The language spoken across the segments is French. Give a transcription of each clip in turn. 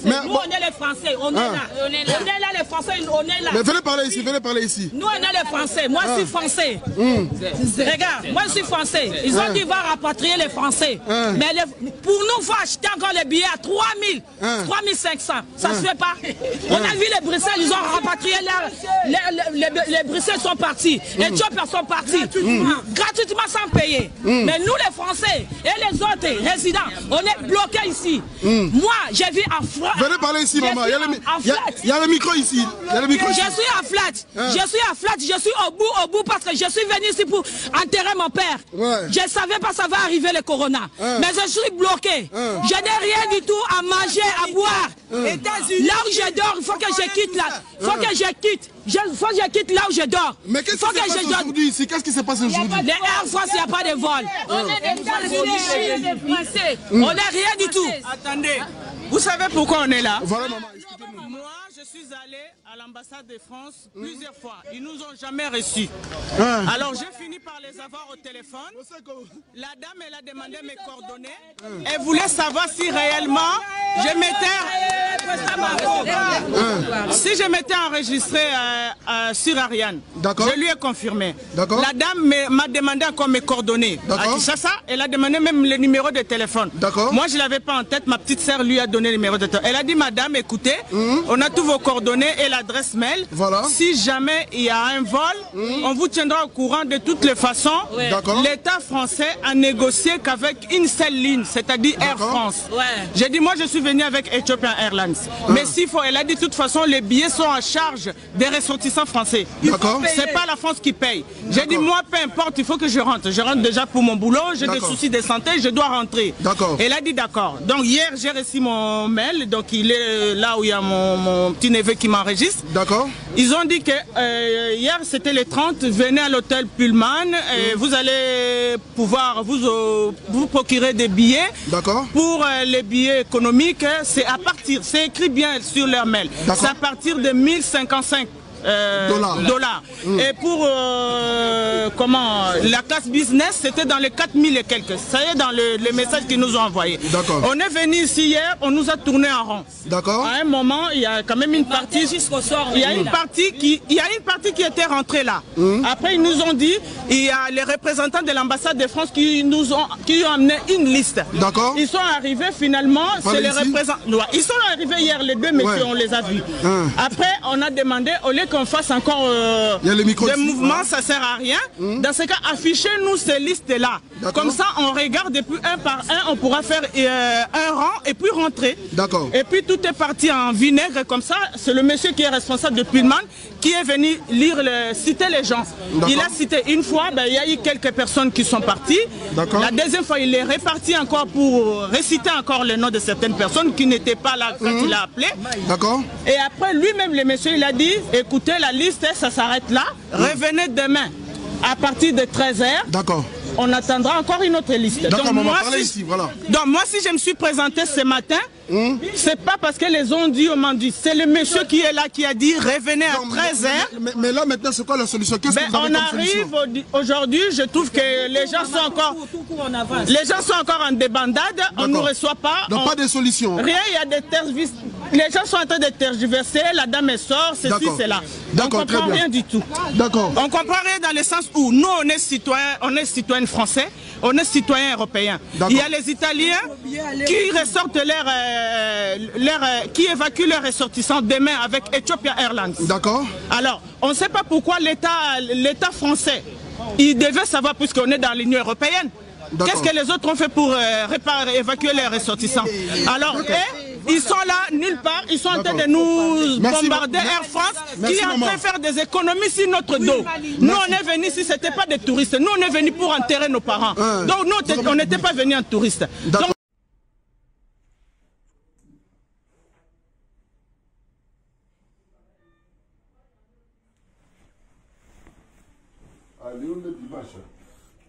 Nous, on est les Français, on est là. On est là, les Français, on est là. Mais venez parler ici, Nous, on est les Français. Moi, je suis français. Regarde, moi, je suis français. Ils ont dit, va rapatrier les Français. Mais pour nous, il faut acheter encore les billets à 3 000, 3 500. Ça ne se fait pas. On a vu les Bruxelles, ils ont rapatrié les Bruxelles sont partis. Les Éthiopiens sont partis. Gratuitement sans payer. Mais nous, les Français et les autres résidents, on est bloqués ici. Moi, j'ai vu en France. Venez parler ici, maman. Il y a le micro ici. Je suis à Flat. Je suis à Flat. Je suis au bout parce que je suis venu ici pour enterrer mon père. Je ne savais pas ça va arriver le corona. Mais je suis bloqué. Je n'ai rien du tout à manger, à boire. Là où je dors, il faut que je quitte là. Il faut que je quitte. Faut que je quitte là où je dors. Mais qu'est-ce qui se passe aujourd'hui ici? Qu'est-ce qui se passe aujourd'hui? Les Air France, il n'y a pas de vol. On est des Français. On n'est rien du tout. Attendez, vous savez pourquoi on est là? Voilà, maman. Moi, je suis allé à l'ambassade de France plusieurs fois. Ils nous ont jamais reçus. Alors, j'ai fini par les avoir au téléphone. La dame, elle a demandé mes coordonnées. Elle voulait savoir si réellement je m'étais enregistré sur Ariane. Je lui ai confirmé. La dame m'a demandé encore mes coordonnées. À Kinshasa, elle a demandé même le numéro de téléphone. Moi, je ne l'avais pas en tête. Ma petite sœur lui a donné le numéro de téléphone. Elle a dit, madame, écoutez, on a tous vos coordonnées et l'adresse mail. Si jamais il y a un vol, on vous tiendra au courant. De toutes les façons. L'État français a négocié qu'avec une seule ligne, c'est-à-dire Air France. J'ai dit, moi, je suis venu avec Ethiopian Airlines. Mais s'il faut, elle a dit, de toute façon, les billets sont en charge des ressortissants français. C'est pas la France qui paye. J'ai dit, moi, peu importe, il faut que je rentre. Je rentre déjà pour mon boulot, j'ai des soucis de santé, je dois rentrer. Elle a dit, d'accord. Donc, hier, j'ai reçu mon mail. Donc, il est là où il y a mon petit neveu qui m'enregistre. Ils ont dit que hier, c'était le 30, venez à l'hôtel Pullman et vous allez pouvoir vous procurer des billets. Pour les billets économiques, c'est à partir, c'est écrit bien sur leur mail, c'est à partir de 1055 dollars. Et pour la classe business, c'était dans les 4000 et quelques. Ça y est, dans le message qu'ils nous ont envoyé. On est venu ici hier, on nous a tourné en rond. À un moment, il y a quand même une partie. Il y a une partie qui était rentrée là. Après, ils nous ont dit, il y a les représentants de l'ambassade de France qui ont amené une liste. Ils sont arrivés finalement, c'est les représentants. Ils sont arrivés hier, les deux messieurs, on les a vus. Après, on a demandé, au lieu qu'on fasse encore des mouvements, ça ne sert à rien. Dans ce cas, affichez-nous ces listes-là. Comme ça, on regarde et puis un par un, on pourra faire un rang et puis rentrer. Et puis tout est parti en vinaigre comme ça. C'est le monsieur qui est responsable de Pullman qui est venu citer les gens. Il a cité une fois, il y a eu quelques personnes qui sont parties. La deuxième fois, il est reparti encore pour réciter encore le nom de certaines personnes qui n'étaient pas là quand il a appelé. Et après, lui-même, le monsieur, il a dit, écoutez, la liste, ça s'arrête là. Revenez demain à partir de 13 h. On attendra encore une autre liste. Donc moi, si je me suis présenté ce matin, c'est pas parce que les ont dit, on m'a dit. C'est le monsieur qui est là qui a dit revenez à 13 h. Mais là maintenant, c'est quoi la solution? Qu'est-ce que vous avez comme solution? On arrive aujourd'hui, je trouve que les gens sont encore en débandade. On ne nous reçoit pas. Donc pas de solution. Rien, il y a des tergiversations. Les gens sont en train de tergiverser. La dame sort, ceci, cela. On ne comprend rien du tout. On comprend rien dans le sens où nous, on est citoyens français, on est citoyens européens. Il y a les Italiens qui ressortent qui évacuent leurs ressortissants demain avec Ethiopian Airlines. Alors, on ne sait pas pourquoi l'État français, il devait savoir puisqu'on est dans l'Union européenne. Qu'est-ce que les autres ont fait pour évacuer leurs ressortissants? Alors, ils sont là, nulle part, ils sont en train de nous bombarder Air France, qui est en train de faire des économies sur notre dos. Nous, on est venus ici, ce n'était pas des touristes. Nous, on est venus pour enterrer nos parents. Donc, nous, on n'était pas venus en touriste.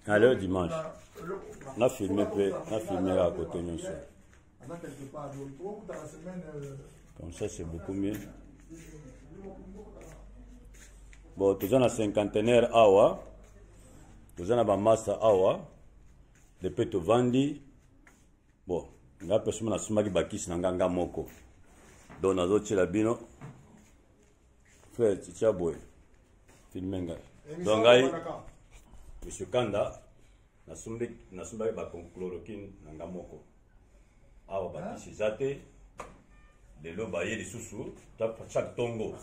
Allez, dimanche. On a filmé à côté de nous. Comme ça, c'est beaucoup mieux. Bon, tu as un cinquantenaire awa, tu as un massa awa, depuis tu vendis. Bon, nga personne na sumaki bakisi na nganga moko donc nazo tshela bino frère titia boy filmenga donc ngai monsieur Kanda na sumbaki ba chloroquine na nga moko awa bakisi zate lelo baye lisusu chaque tongo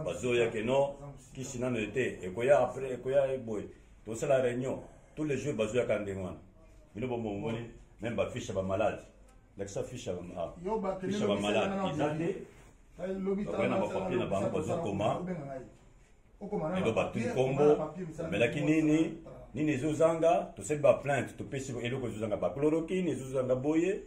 bazoya que non kisi nano ete ekoya après ekoya boy tout ça la réunion tous les jours bazoya kandengwana bino bombo moni même ba fiche ba malade l'exa fiche ba malade izate bakona ba papier na bango bazokoma elo batu kombo melaki nini ezozanga tosebi ba plainte topesi eloko ezozanga ba chloroquine ezozanga boye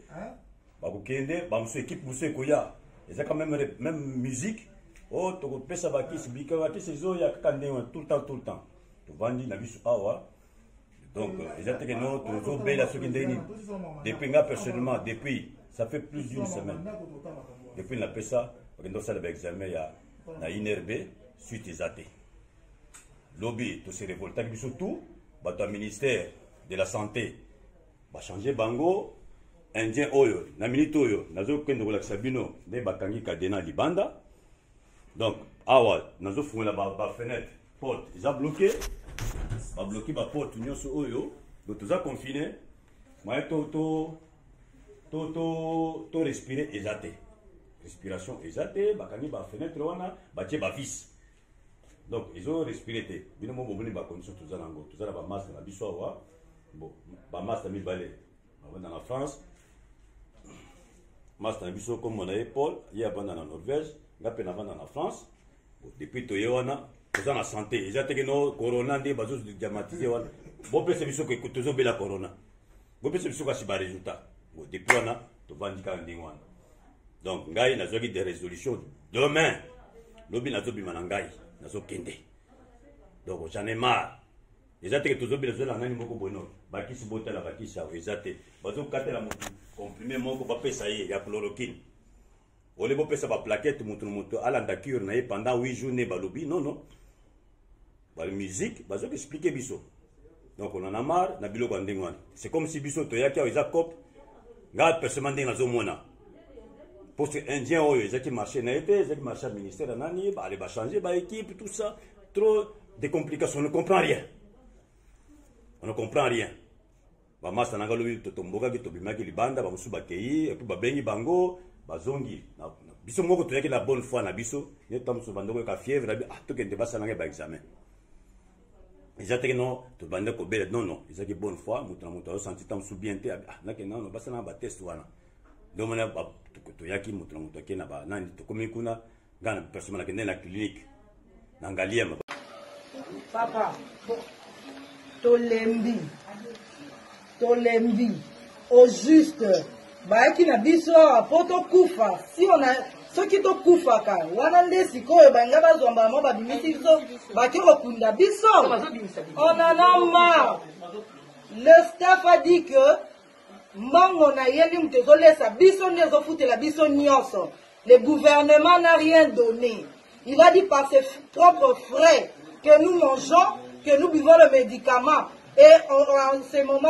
bakokende bamusu équipe musu ekoya eza quand même musique oh tokopesa bakisi bika bakisi ezoya kaka ndenge tout le temps tovandi na biso awa donc eza teke no tozobela soki ndeni depuis nga personnellement depuis ça fait plus d'une semaine depuis napesa bakende osala baexamen ya na INRB suite eza te lobby tose révoltaki biso tout bato ya ministère de la santé bachange bango indien oyo na minute oyo nazokende kolakisa bino nde bakangi kadena libanda donc awa nazofungola ba fenêtre porte eza bloqué babloqué ba porte nyonso oyo donc toza confiné moyen to respirer eza te respiration eza te bakangi ba fenêtre wana batie ba vis donc ezo respirer te bino mo bomoni ba condition toza nango toza na ba masque na biso awa bon ba masque mibale bavanda na France masque na biso comme na Paul ye avanda na Norvège nga pe navanda na France depuis toye wana toza na santé eza teke no corona nde bazo dramatiser wana bopesa biso ke tozobela corona bopesa biso kasi ba résultat bon depuis wana tovandi kaka ndenge wana donc ngai nazwaki des résolutions demain lobi nazobima na ngai nazokende donc j'en ai marre eza teke tozobela zola nani moko bono bakisi botala bakisi awo eza te bazokatela motu comprimé moko bapesa ye ya chloroquine ole bopesa ba plaquette motu alanda cure na ye pendant 8 jours ne balobi non ba musique bazoki expliquer biso donc on en a marre na biloko ndenge wana c'est comme si biso toyaki awo eza cop nga personnellement ndenge nazomona parce que indien oyo ezaki marché na ete ezaki marché ministère nani ba aller ba changer ba équipe tout ça trop de complications on ne comprend rien ba masa nanga lobi totomboka ki tobimaki libanda ba musu bakei et puis ba bengi bango bazongi biso moko toyaki la bonne foi na biso ne tamso bandoko ka fièvre to kende basala ngai ba examen ezateke no to bande ko bela non ezaki bonne foi mutu na mutu a senti tamso bien te na ke non basala ba test wana donc mona ba toyaki mutu na mutu akena ba nani to komi kuna ngana personne na kende na clinique na ngaliema papa tolembi au juste baaki na biso apoto kufa si on a soki to kufa ka wana nde sikoyo banga bazomba mo babimisi biso baki kokunda biso on en a marre. Le staff a dit que mbango na yendi mutezolesa biso nezo futela biso nyonso. Le gouvernement n'a rien donné. Il a dit par ses propres frais que nous mangeons, que nous buvons le médicament. Et en ce moment,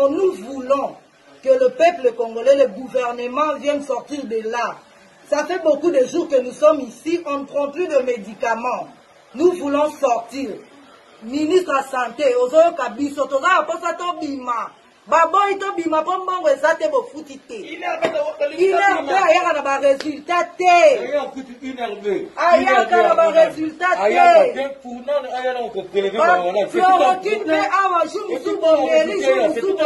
nous voulons que le peuple congolais, le gouvernement vienne sortir de là. Ça fait beaucoup de jours que nous sommes ici, on ne prend plus de médicaments. Nous voulons sortir. Ministre de la Santé, Baboy to bima pombo ezate bo futite. Il est aya na ba résultat té. Aya na ba résultat té. Aya pour non aya na ko prélever ba wana. Chloroquine mais awa jumu bo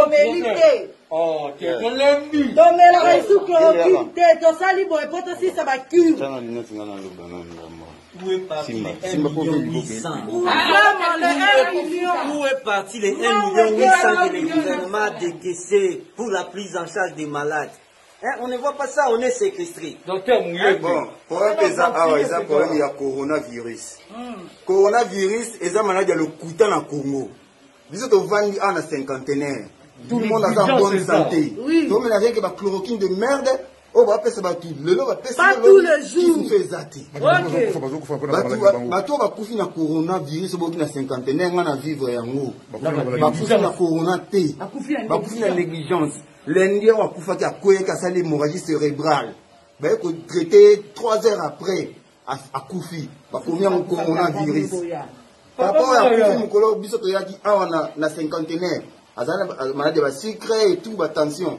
mérité. Oh, tu es lembi. Donc mais la chloroquine té to sali bo e poto si ça va cure. Où est parti les 1 million 800? Où est parti les 1 million 800 que le gouvernement a décaissé pour la prise en charge des malades? Hein, on ne voit pas ça, on est séquestré. Docteur Mouye, bon, pour un problème, il y a coronavirus. Coronavirus, et ça, il y a le couteau dans le Congo. Vous êtes au 20 ans à cinquantenaire. Tout le monde a en bonne santé. Donc, il y a rien que la chloroquine de merde. Oh, bah, c'est battu. Le lot va passer. Pas tous les jours. Qui fait zati. Ok. Bato va couper na coronavirus, au bout de la cinquantaine, on a vivre en haut. Va couper na corona T. Va couper na négligence. L'Indien va couper à quoi qu'à ça l'hémorragie cérébrale. Ben, qu'on traiter 3 heures après à Koufi. Va combien on coronavirus. Par rapport à Koufi, mon collègue, biso to yaki, on a la cinquantenaire. Azana maladie va secret et tout, attention.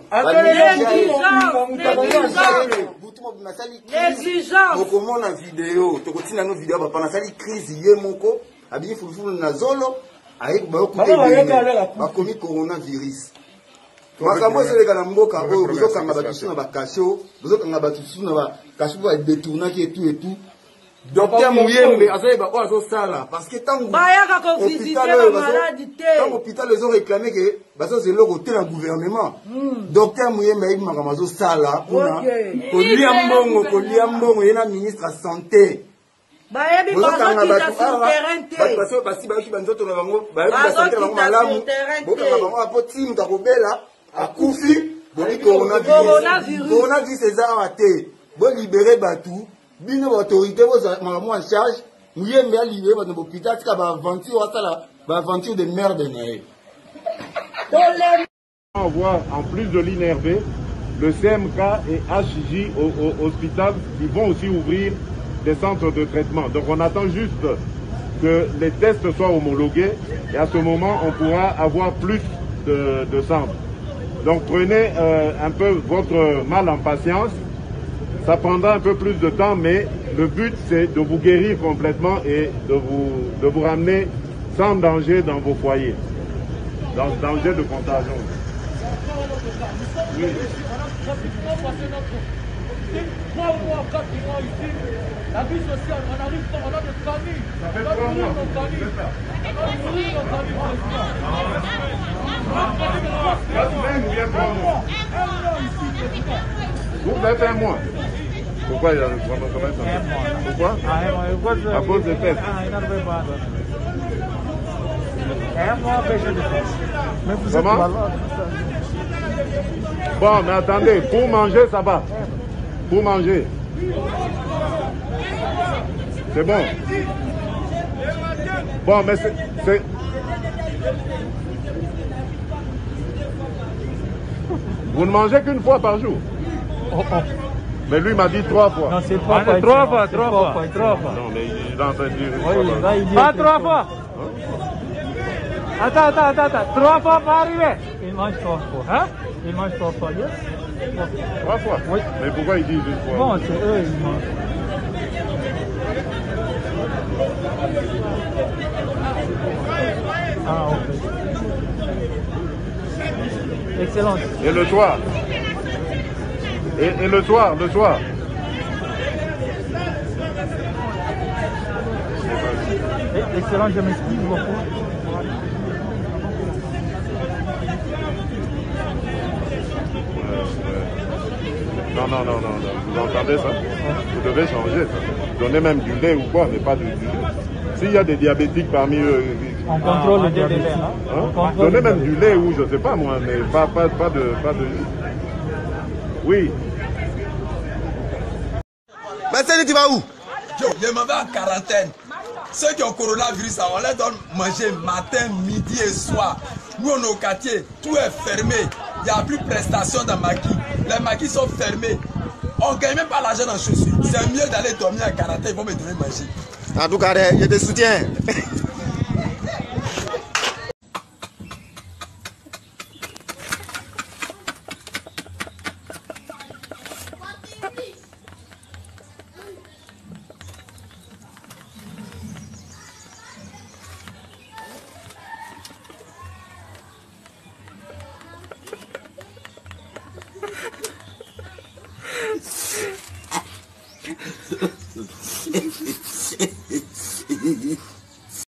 L'exigence. Comment on a vidéo, tu continues nos vidéos, pendant ça, crise, yemoko, habillé foufou na zolo, avec beaucoup de commis coronavirus. Makambo c'est les gars mboka, vous autres quand abattu sur la cacho, vous autres quand abattu sur la cacho va détourner qui et tout. Docteur Mouyembe, parce que tant l'hôpital les ont réclamé que c'est le côté du gouvernement. Docteur Mouyembe, il m'a ramassé ça là. Koliambongo, il y a un ministre de la santé. Bino autorité vous en charge, nous y est libéré dans l'hôpital, c'est aventure de merde. On voit en plus de l'INRB, le CMK et HJ au hospital, ils vont aussi ouvrir des centres de traitement. Donc on attend juste que les tests soient homologués et à ce moment on pourra avoir plus de centres. Donc prenez un peu votre mal en patience. Ça prendra un peu plus de temps, mais le but c'est de vous guérir complètement et de vous ramener sans danger dans vos foyers, dans danger de contagion. Oui. La vie sociale, on arrive pas, on a des familles. On a nourrir nos familles. On a nourrir nos familles. Vous faites un mois. Pourquoi il y a le problème comme ça? Pourquoi? À cause des tests. Comment? Bon, mais attendez, pour manger, ça va. Pour manger. C'est bon. Bon, mais c'est... Vous ne mangez qu'une fois par jour. Mais lui m'a dit 3 fois. Non, c'est 3 fois. 3 fois. Non, mais il est en train de dire... Oui, pas 3 fois. Attends. 3 fois pas arrivé. Il mange 3 fois. Hein? Il mange 3 fois. 3 fois? Oui. Mais pourquoi ils disent une fois? Bon, c'est eux, ils mangent. Ah, ok. Excellent. Et le soir? Et le soir? Excellent, je m'excuse beaucoup. Non. Vous entendez ça? Vous devez changer ça. Donnez même du lait ou quoi, mais pas du lait. S'il y a des diabétiques parmi eux... On contrôle le diabète. Hein? Donnez même du lait ou je sais pas moi, mais pas de... Oui. Mais tu vas où? Je m'en vais en quarantaine. Ceux qui ont coronavirus, on les donne manger matin, midi et soir. Nous, on est au quartier, tout est fermé. Il n'y a plus de prestations dans maquis. Les maquis sont fermés. On ne gagne même pas l'argent dans les chaussures. C'est mieux d'aller dormir en quarantaine, ils vont me donner manger. En tout cas, je te soutiens.